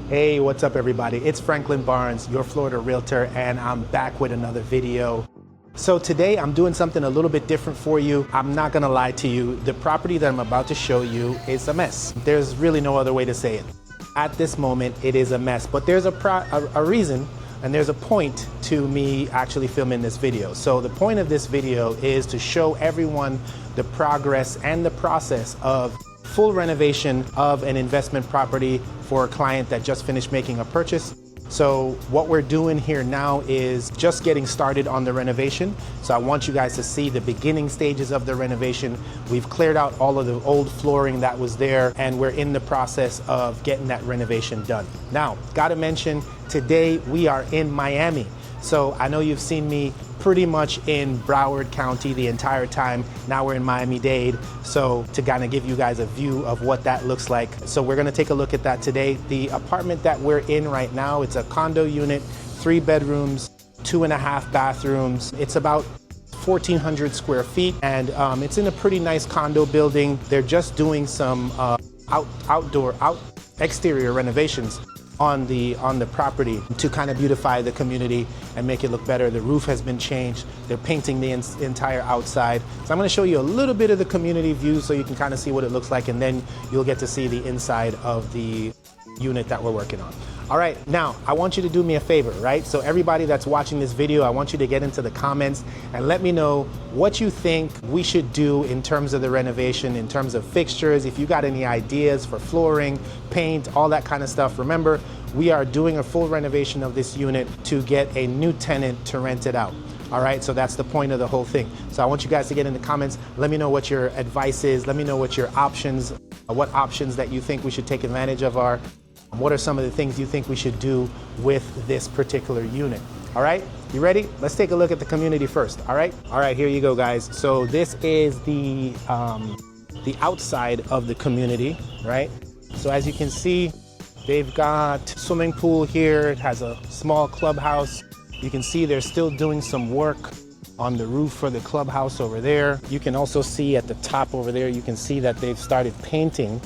Hey, what's up everybody? It's Franklin Barnes, your Florida realtor, and I'm back with another video. So today I'm doing something a little bit different for you. I'm not gonna lie to you, the property that I'm about to show you is a mess. There's really no other way to say it. At this moment, it is a mess, but there's a reason and there's a point to me actually filming this video. So the point of this video is to show everyone the progress and the process of full renovation of an investment property for a client that just finished making a purchase. So what we're doing here now is just getting started on the renovation. So I want you guys to see the beginning stages of the renovation. We've cleared out all of the old flooring that was there, and we're in the process of getting that renovation done. Now, gotta mention, today we are in Miami. So I know you've seen me pretty much in Broward County the entire time. Now we're in Miami-Dade. So to kind of give you guys a view of what that looks like. So we're gonna take a look at that today. The apartment that we're in right now, it's a condo unit, 3 bedrooms, 2.5 bathrooms. It's about 1,400 square feet, and it's in a pretty nice condo building. They're just doing some exterior renovations on the property to kind of beautify the community and make it look better. The roof has been changed. They're painting the entire outside. So I'm going to show you a little bit of the community view so you can kind of see what it looks like, and then you'll get to see the inside of the unit that we're working on. All right, now I want you to do me a favor, right? So everybody that's watching this video, I want you to get into the comments and let me know what you think we should do in terms of the renovation, in terms of fixtures, if you got any ideas for flooring, paint, all that kind of stuff. Remember, we are doing a full renovation of this unit to get a new tenant to rent it out. All right, so that's the point of the whole thing. So I want you guys to get in the comments. Let me know what your advice is. Let me know what your options, what options that you think we should take advantage of are. What are some of the things you think we should do with this particular unit? All right, you ready? Let's take a look at the community first, all right? All right, here you go, guys. So this is the outside of the community, right? So as you can see, they've got swimming pool here. It has a small clubhouse. You can see they're still doing some work on the roof for the clubhouse over there. You can also see at the top over there, you can see that they've started painting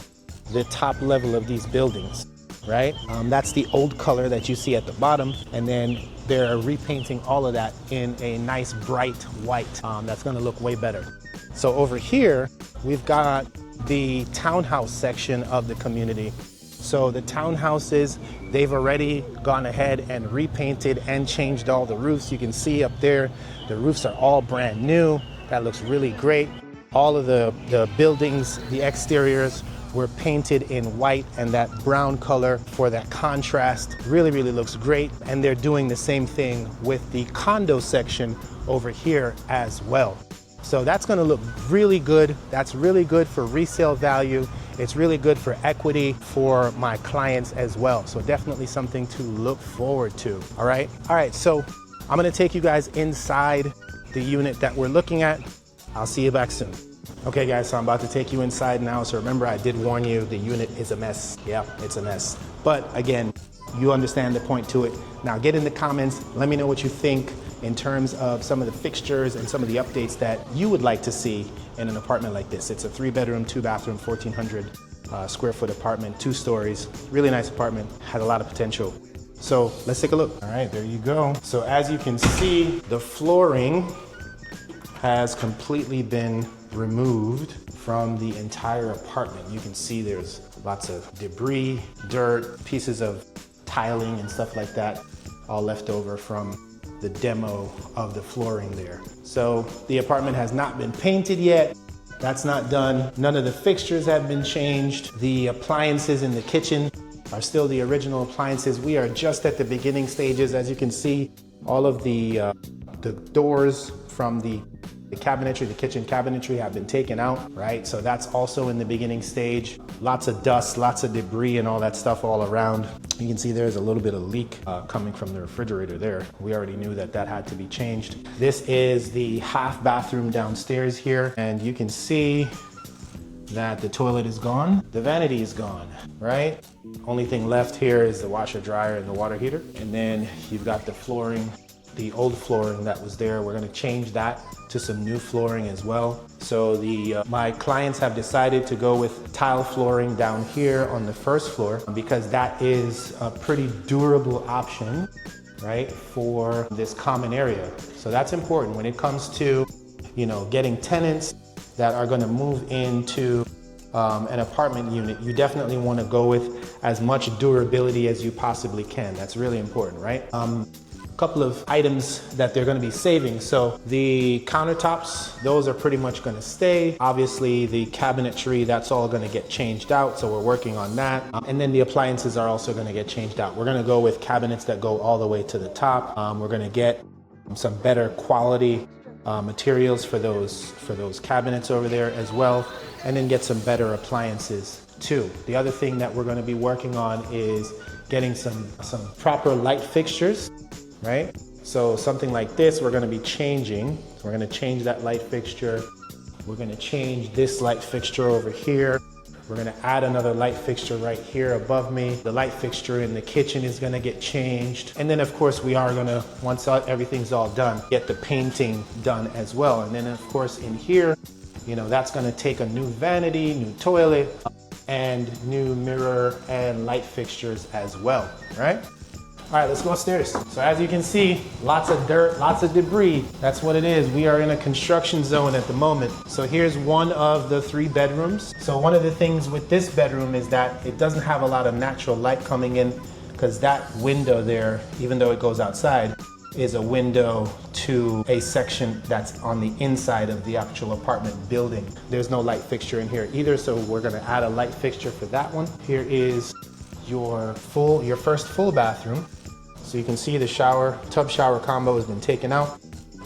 the top level of these buildings. Right? That's the old color that you see at the bottom, and then they're repainting all of that in a nice bright white. That's gonna look way better. So over here, we've got the townhouse section of the community. So the townhouses, they've already gone ahead and repainted and changed all the roofs. You can see up there, the roofs are all brand new. That looks really great. All of the buildings, the exteriors, were painted in white and that brown color for that contrast. Really, really looks great. And they're doing the same thing with the condo section over here as well. So that's gonna look really good. That's really good for resale value. It's really good for equity for my clients as well. So definitely something to look forward to, all right? All right, so I'm gonna take you guys inside the unit that we're looking at. I'll see you back soon. Okay guys, so I'm about to take you inside now. So remember, I did warn you, the unit is a mess. Yeah, it's a mess. But again, you understand the point to it. Now get in the comments, let me know what you think in terms of some of the fixtures and some of the updates that you would like to see in an apartment like this. It's a 3 bedroom, 2 bathroom, 1,400 square foot apartment, 2 stories. Really nice apartment, had a lot of potential. So let's take a look. All right, there you go. So as you can see, the flooring has completely been removed from the entire apartment. You can see there's lots of debris, dirt, pieces of tiling and stuff like that, all left over from the demo of the flooring there. So the apartment has not been painted yet. That's not done. None of the fixtures have been changed. The appliances in the kitchen are still the original appliances. We are just at the beginning stages. As you can see, all of the doors from the cabinetry, the kitchen cabinetry have been taken out, right? So that's also in the beginning stage. Lots of dust, lots of debris and all that stuff all around. You can see there's a little bit of leak coming from the refrigerator there. We already knew that that had to be changed. This is the half bathroom downstairs here, and you can see that the toilet is gone. The vanity is gone, right? Only thing left here is the washer dryer and the water heater. And then you've got the flooring the old flooring that was there. We're going to change that to some new flooring as well. So my clients have decided to go with tile flooring down here on the first floor because that is a pretty durable option, right, for this common area. So that's important when it comes to, you know, getting tenants that are going to move into an apartment unit. You definitely want to go with as much durability as you possibly can. That's really important, right? Couple of items that they're going to be saving. So the countertops, those are pretty much going to stay. Obviously the cabinetry, that's all going to get changed out, so we're working on that. And then the appliances are also going to get changed out. We're going to go with cabinets that go all the way to the top. We're going to get some better quality materials for those cabinets over there as well, and then get some better appliances too. The other thing that we're going to be working on is getting some proper light fixtures, right? So something like this we're going to be changing. So we're going to change that light fixture. We're going to change this light fixture over here. We're going to add another light fixture right here above me. The light fixture in the kitchen is going to get changed. And then of course we are going to, once everything's all done, get the painting done as well. And then of course in here, you know, that's going to take a new vanity, new toilet, and new mirror and light fixtures as well, right? All right, let's go upstairs. So as you can see, lots of dirt, lots of debris. That's what it is. We are in a construction zone at the moment. So here's one of the 3 bedrooms. So one of the things with this bedroom is that it doesn't have a lot of natural light coming in because that window there, even though it goes outside, is a window to a section that's on the inside of the actual apartment building. There's no light fixture in here either, so we're gonna add a light fixture for that one. Here is your first full bathroom. So you can see the tub shower combo has been taken out.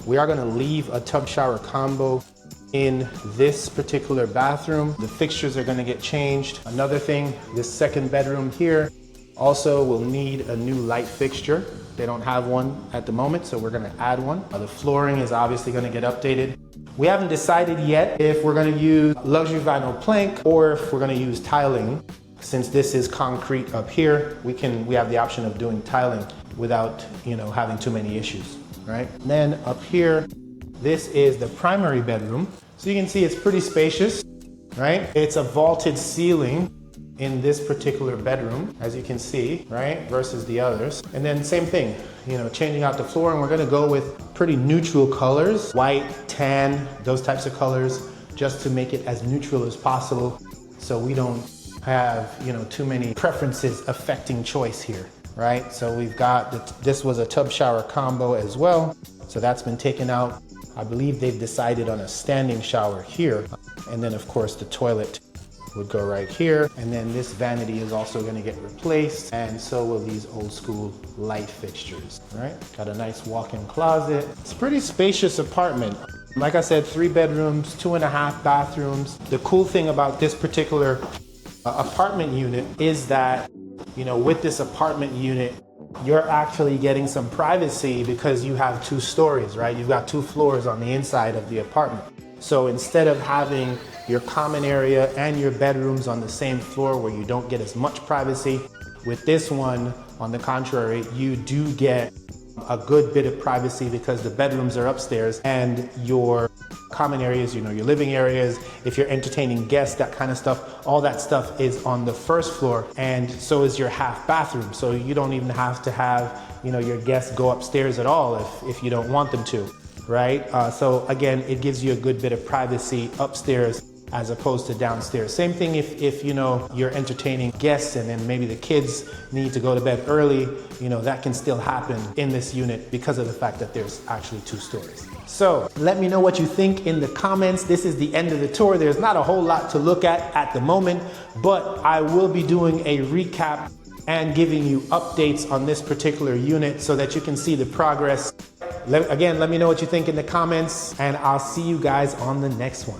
We are gonna leave a tub shower combo in this particular bathroom. The fixtures are gonna get changed. Another thing, this second bedroom here also will need a new light fixture. They don't have one at the moment, so we're gonna add one. The flooring is obviously gonna get updated. We haven't decided yet if we're gonna use luxury vinyl plank or if we're gonna use tiling. Since this is concrete up here, we have the option of doing tiling without, you know, having too many issues, right? And then up here, this is the primary bedroom. So you can see it's pretty spacious, right? It's a vaulted ceiling in this particular bedroom, as you can see, right? Versus the others. And then same thing, you know, changing out the floor, and we're gonna go with pretty neutral colors, white, tan, those types of colors, just to make it as neutral as possible so we don't have, you know, too many preferences affecting choice here, right? So we've got, this was a tub shower combo as well. So that's been taken out. I believe they've decided on a standing shower here. And then of course the toilet would go right here. And then this vanity is also gonna get replaced. And so will these old school light fixtures, right? Got a nice walk-in closet. It's a pretty spacious apartment. Like I said, 3 bedrooms, 2.5 bathrooms. The cool thing about this particular apartment unit is that, you know, with this apartment unit, you're actually getting some privacy because you have 2 stories, right? You've got 2 floors on the inside of the apartment. So instead of having your common area and your bedrooms on the same floor where you don't get as much privacy, with this one, on the contrary, you do get a good bit of privacy because the bedrooms are upstairs and your common areas, you know, your living areas, if you're entertaining guests, that kind of stuff, all that stuff is on the first floor, and so is your half bathroom. So you don't even have to have, you know, your guests go upstairs at all if you don't want them to, right? So again, it gives you a good bit of privacy upstairs as opposed to downstairs. Same thing if you know, you're entertaining guests and then maybe the kids need to go to bed early, you know, that can still happen in this unit because of the fact that there's actually 2 stories. So let me know what you think in the comments. This is the end of the tour. There's not a whole lot to look at the moment, but I will be doing a recap and giving you updates on this particular unit so that you can see the progress. Again, let me know what you think in the comments, and I'll see you guys on the next one.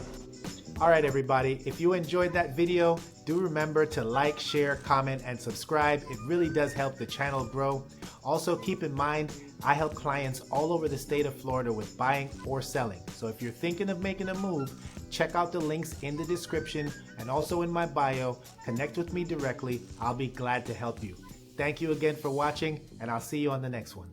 All right, everybody, if you enjoyed that video, do remember to like, share, comment, and subscribe. It really does help the channel grow. Also, keep in mind, I help clients all over the state of Florida with buying or selling. So if you're thinking of making a move, check out the links in the description and also in my bio. Connect with me directly. I'll be glad to help you. Thank you again for watching, and I'll see you on the next one.